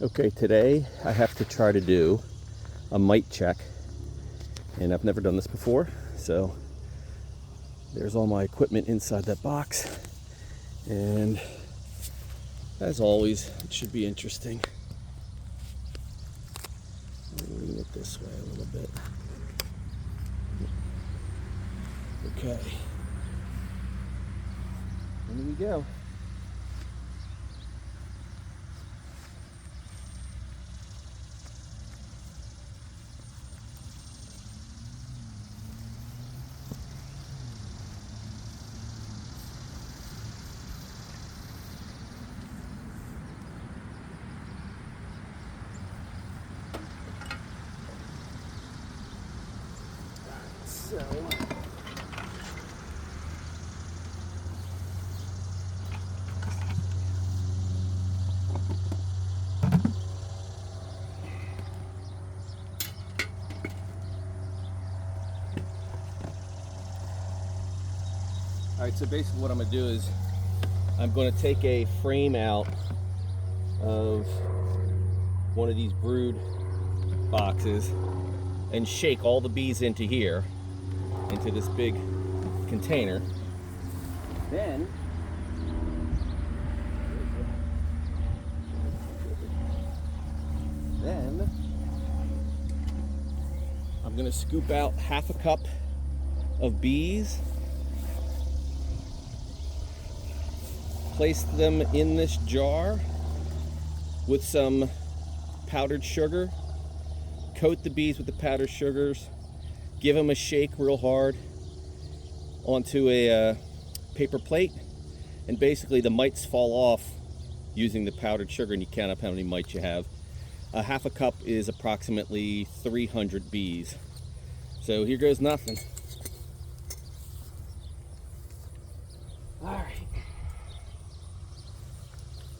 Okay, today I have to try to do a mite check, and I've never done this before, so there's all my equipment inside that box, and as always, it should be interesting. Let me lean it this way a little bit. Okay, here we go. So, alright, so basically what I'm going to do is I'm going to take a frame out of one of these brood boxes and shake all the bees into here, into this big container. Then I'm going to scoop out half a cup of bees, place them in this jar with some powdered sugar, coat the bees with the powdered sugars, give them a shake real hard onto a paper plate, and basically the mites fall off using the powdered sugar, and you count up how many mites you have. Half a cup is approximately 300 bees. So here goes nothing. All right.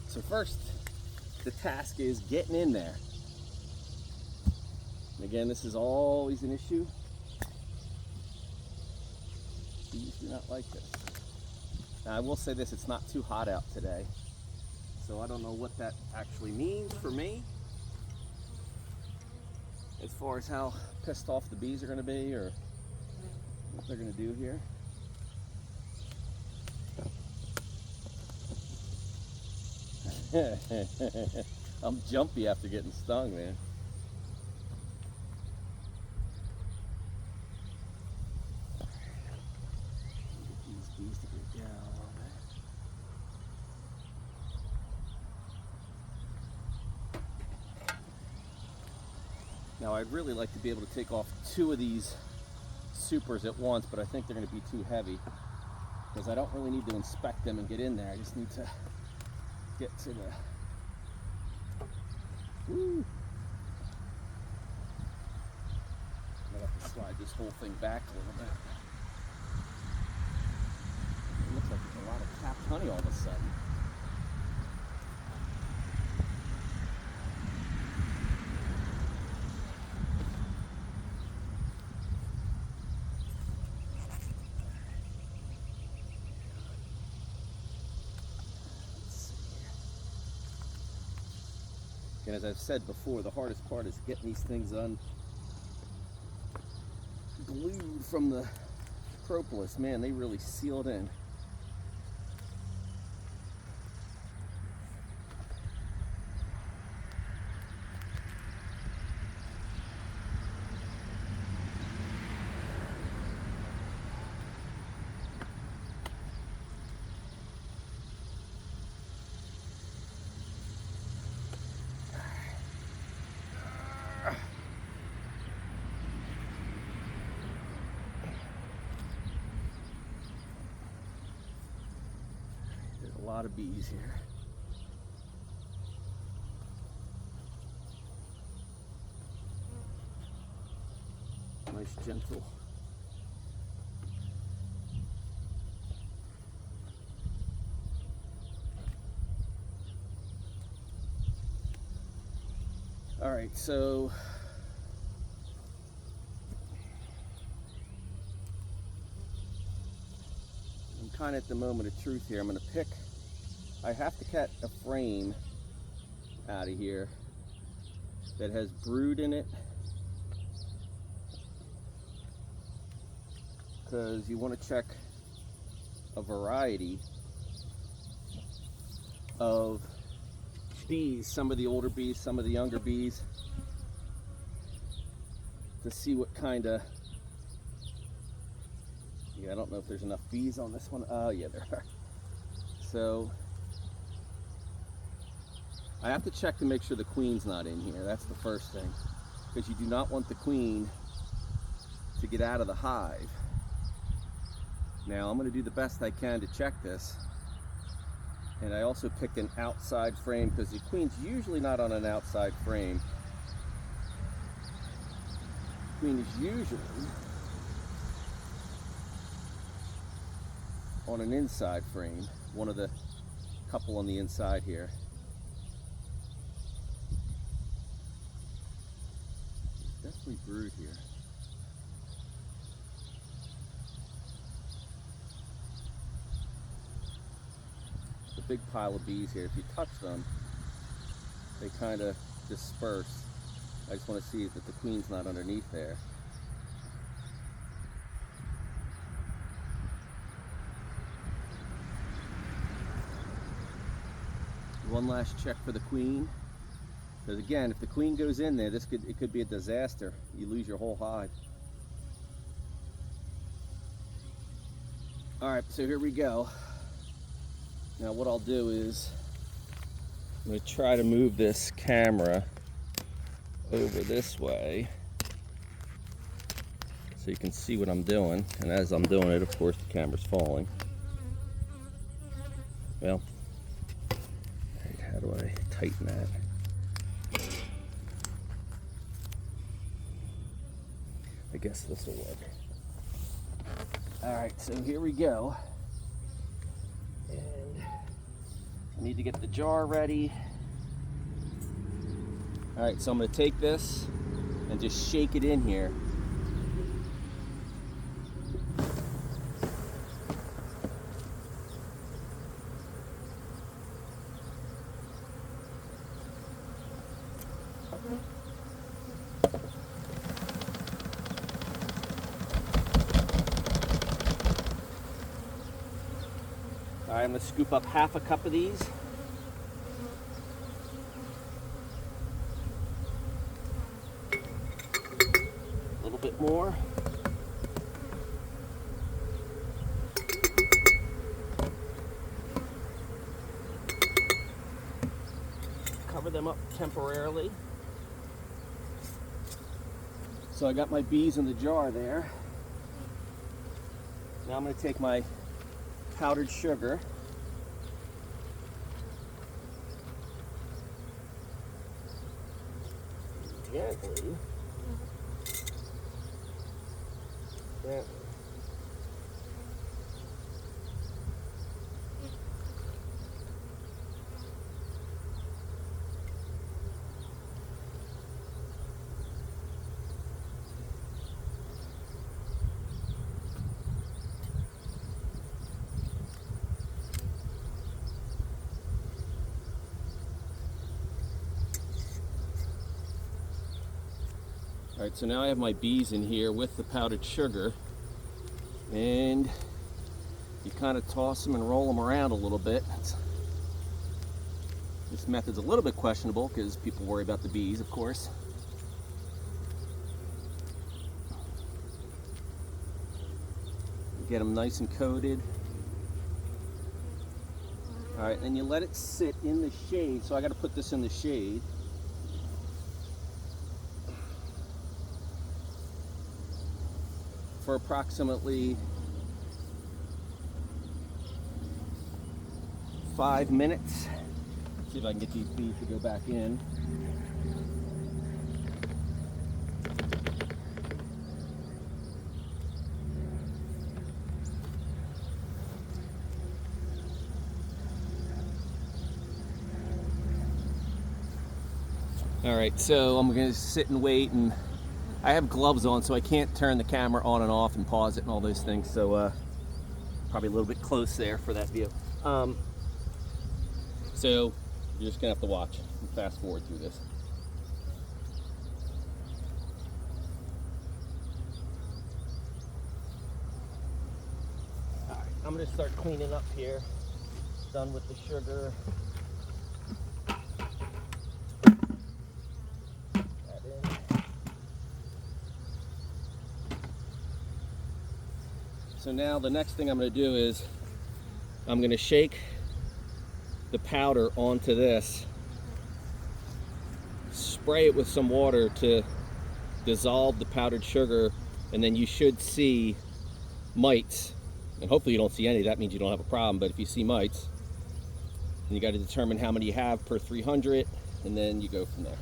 So first, the task is getting in there. And again, this is always an issue. Bees do not like this. Now, I will say this, it's not too hot out today, so I don't know what that actually means for me as far as how pissed off the bees are going to be or what they're going to do here. I'm jumpy after getting stung, man. Get these bees to go down a little bit. Now, I'd really like to be able to take off 2 of these supers at once, but I think they're going to be too heavy because I don't really need to inspect them and get in there. I just need to get to the... Woo! I have to slide this whole thing back a little bit. It looks like there's a lot of capped honey all of a sudden. And as I've said before, the hardest part is getting these things unglued from the propolis. Man, they really seal it in. A lot of bees here. Nice, gentle. All right, so I'm kind of at the moment of truth here. I'm going to pick, I have to cut a frame out of here that has brood in it, because you want to check a variety of bees, some of the older bees, some of the younger bees, to see what kind of, I don't know if there's enough bees on this one. Oh yeah, there are. So I have to check to make sure the queen's not in here. That's the first thing, because you do not want the queen to get out of the hive. Now I'm going to do the best I can to check this, and I also picked an outside frame because the queen's usually not on an outside frame. The queen is usually on an inside frame, one of the couple on the inside here. There's definitely brood here. It's a big pile of bees here. If you touch them, they kind of disperse. I just want to see that the queen's not underneath there. One last check for the queen, because again, if the queen goes in there, it could be a disaster. You lose your whole hive. All right, so here we go. Now what I'll do is I'm going to try to move this camera over this way so you can see what I'm doing. And as I'm doing it, of course, the camera's falling. Well, how do I tighten that? I guess this will work. All right, so here we go. And I need to get the jar ready. All right, so I'm going to take this and just shake it in here. All right, I'm going to scoop up half a cup of these. A little bit more. Cover them up temporarily. So I got my bees in the jar there. Now I'm going to take my powdered sugar, gently. All right, so now I have my bees in here with the powdered sugar, and you kind of toss them and roll them around a little bit. This method's a little bit questionable because people worry about the bees, of course. Get them nice and coated. All right, then you let it sit in the shade. So I got to put this in the shade. For approximately 5 minutes. See if I can get these bees to go back in. All right, so I'm gonna sit and wait, and I have gloves on, so I can't turn the camera on and off and pause it and all those things. So probably a little bit close there for that view. So you're just gonna have to watch and fast forward through this. going to start cleaning up here. Done with the sugar. That in. So now the next thing I'm going to do is I'm going to shake the powder onto this, spray it with some water to dissolve the powdered sugar, and then you should see mites. And hopefully you don't see any. That means you don't have a problem. But if you see mites, then you got to determine how many you have per 300, and then you go from there.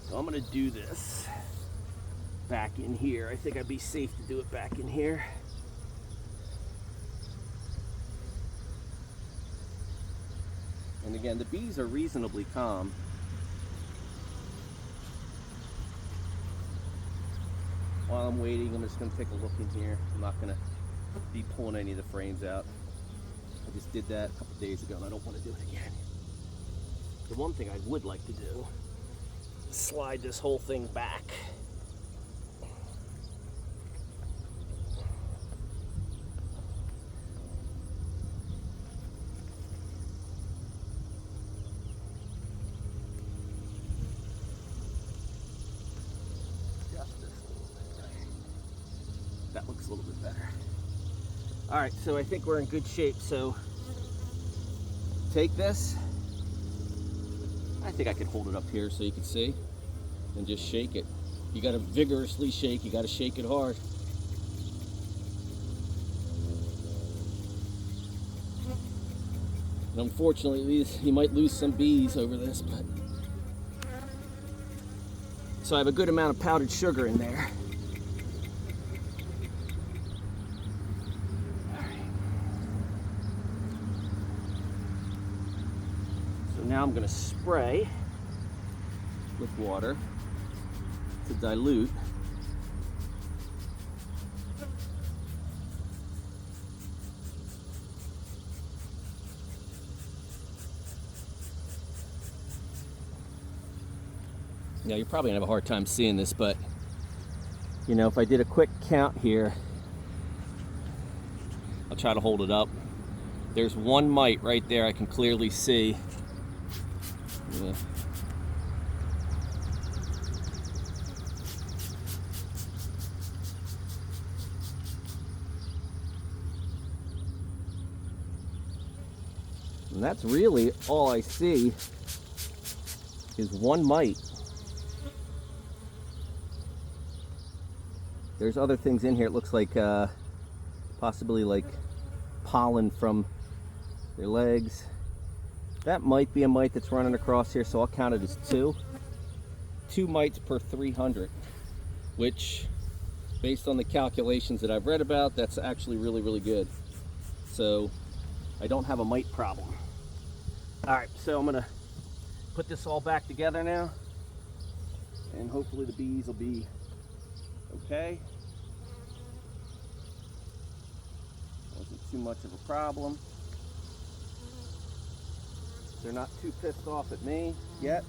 So I'm going to do this back in here. I think I'd be safe to do it back in here. And again, the bees are reasonably calm. While I'm waiting, I'm just going to take a look in here. I'm not going to be pulling any of the frames out. I just did that a couple days ago and I don't want to do it again. The one thing I would like to do is slide this whole thing back. That looks a little bit better. All right, so I think we're in good shape. So take this. I think I can hold it up here so you can see, and just shake it. You got to vigorously shake. You got to shake it hard. And unfortunately, you might lose some bees over this, but so I have a good amount of powdered sugar in there. Now I'm going to spray with water to dilute. Now you're probably going to have a hard time seeing this, but you know, if I did a quick count here, I'll try to hold it up. There's one mite right there I can clearly see. Yeah. And that's really all I see is one mite. There's other things in here. It looks like possibly like pollen from their legs. That might be a mite that's running across here, so I'll count it as two. 2 mites per 300, which, based on the calculations that I've read about, that's actually really, really good. So I don't have a mite problem. All right, so I'm gonna put this all back together now, and hopefully the bees will be okay. Wasn't too much of a problem. They're not too pissed off at me yet.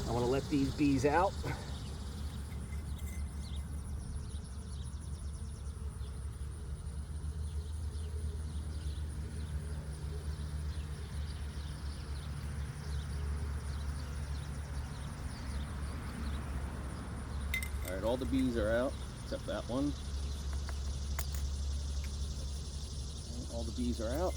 I want to let these bees out. All right, all the bees are out except that one. All the bees are out.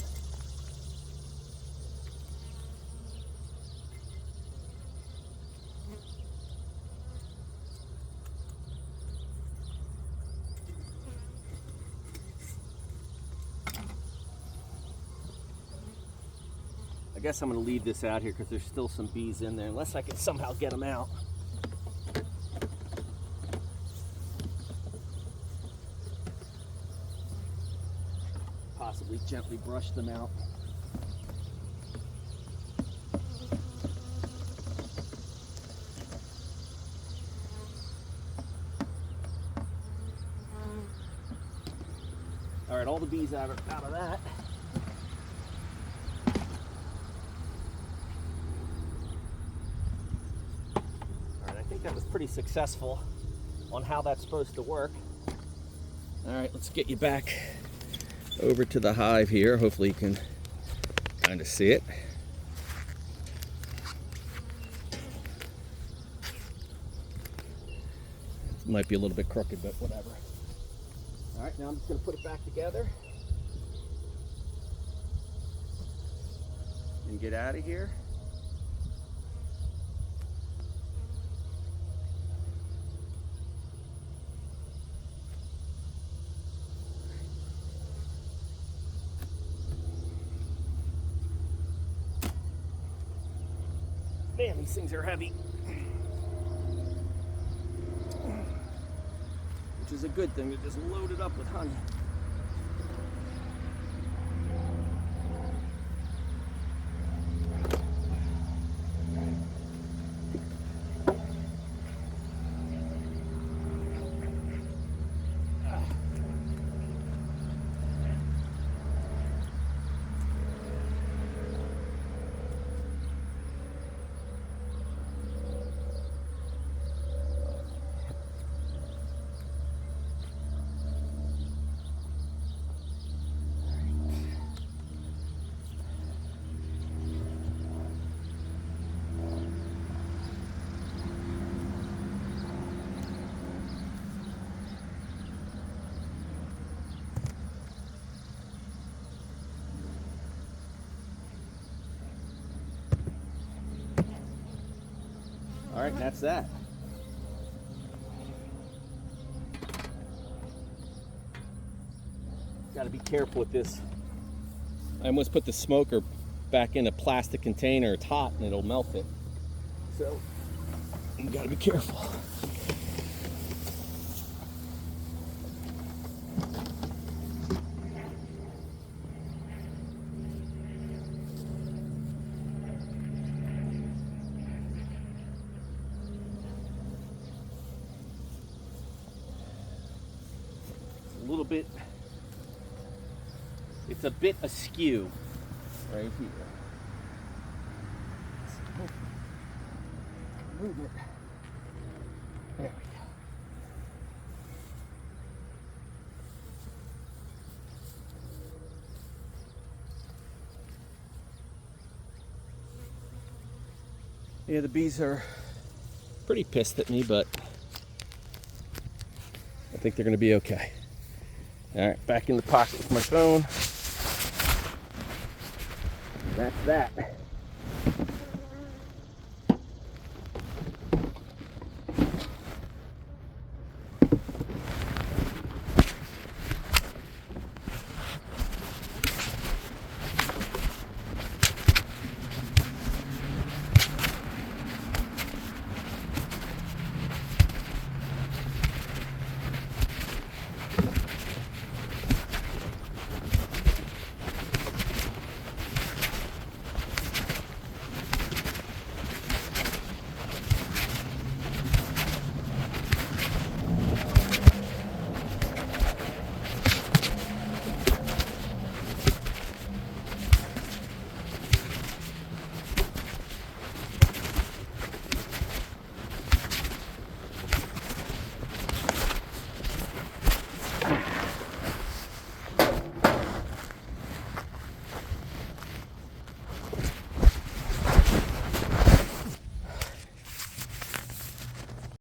I guess I'm going to leave this out here because there's still some bees in there, unless I can somehow get them out. Possibly we gently brush them out. All right, all the bees out of that. All right, I think that was pretty successful on how that's supposed to work. All right, let's get you back over to the hive here. Hopefully you can kind of see it. It might be a little bit crooked, but whatever. All right, now I'm just going to put it back together and get out of here. Man, these things are heavy. Which is a good thing. They're just loaded up with honey. All right, and that's that. Got to be careful with this. I almost put the smoker back in a plastic container. It's hot and it'll melt it. So you got to be careful. Little bit, it's a bit askew right here. Move it. There we go. Yeah, the bees are pretty pissed at me, but I think they're going to be okay. All right, back in the pocket with my phone. That's that.